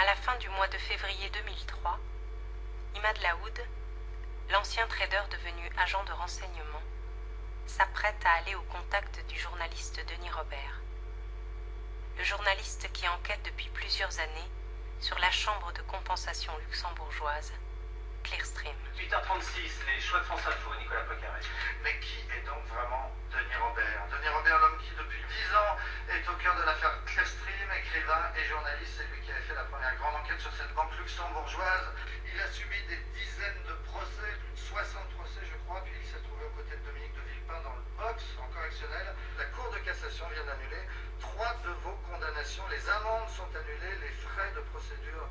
la fin du mois de février 2003, Imad Laoud, l'ancien trader devenu agent de renseignement, s'apprête à aller au contact du journaliste Denis Robert. Le journaliste qui enquête depuis plusieurs années sur la chambre de compensation luxembourgeoise, Clearstream. 8h36, les choix de France Info, Nicolas Poincaré. Mais qui est donc vraiment Denis Robert? Denis Robert, l'homme qui depuis 10 ans est au cœur de l'affaire Clearstream, écrivain et journaliste. C'est lui qui avait fait la première grande enquête sur cette banque luxembourgeoise. Il a subi des dizaines de procès, plus de 60 procès je crois, puis il s'est trouvé aux côtés de Dominique de Villepin dans le box en correctionnel. La Cour de cassation vient d'annuler 3 de vos condamnations. Les amendes sont annulées, les frais de procédure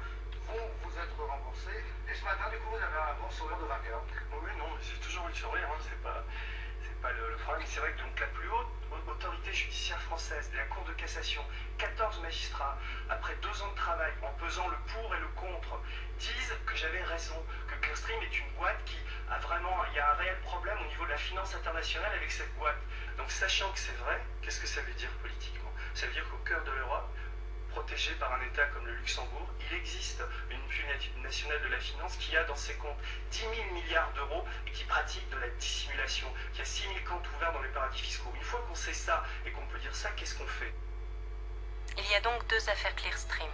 vont vous être remboursés. Et ce matin, du coup, vous avez un bon sourire de vainqueur. Oui, non, mais j'ai toujours eu le sourire, hein, c'est pas le problème. C'est vrai que donc, la plus haute autorité judiciaire française, la Cour de cassation, 14 magistrats, après 2 ans de travail, en pesant le pour et le contre, disent que j'avais raison, que Clearstream est une boîte qui a vraiment, il y a un réel problème au niveau de la finance internationale avec cette boîte. Donc sachant que c'est vrai, qu'est-ce que ça veut dire politiquement? Ça veut dire qu'au cœur de l'Europe, protégé par un État comme le Luxembourg, il existe une multinationale de la finance qui a dans ses comptes 10 000 milliards d'euros et qui pratique de la dissimulation, qui a 6 000 comptes ouverts dans les paradis fiscaux. Une fois qu'on sait ça et qu'on peut dire ça, qu'est-ce qu'on fait? Il y a donc 2 affaires Clearstream.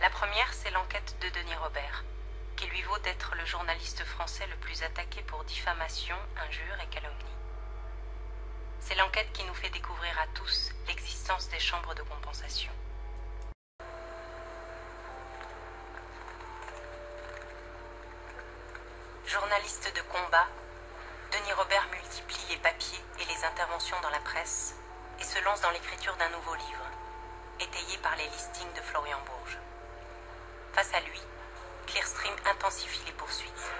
La première, c'est l'enquête de Denis Robert, qui lui vaut d'être le journaliste français le plus attaqué pour diffamation, injure et calomnie. C'est l'enquête qui nous fait découvrir à tous l'existence des chambres de compensation. Journaliste de combat, Denis Robert multiplie les papiers et les interventions dans la presse et se lance dans l'écriture d'un nouveau livre, étayé par les listings de Florian Bourges. Face à lui, Clearstream intensifie les poursuites.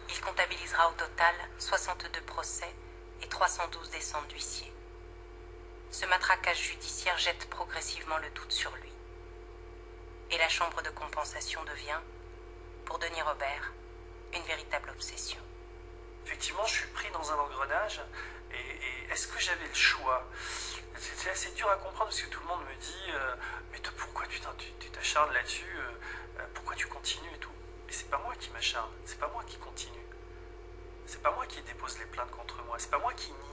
Il comptabilisera au total 62 procès et 312 descentes d'huissiers. Ce matraquage judiciaire jette progressivement le doute sur lui. Et la chambre de compensation devient, pour Denis Robert, une véritable obsession. Effectivement, je suis pris dans un engrenage et est-ce que j'avais le choix? C'est assez dur à comprendre parce que tout le monde me dit mais pourquoi tu t'acharnes là-dessus, pourquoi tu continues et tout. Mais c'est pas moi qui m'acharne, c'est pas moi qui continue. C'est pas moi qui dépose les plaintes contre moi, c'est pas moi qui nie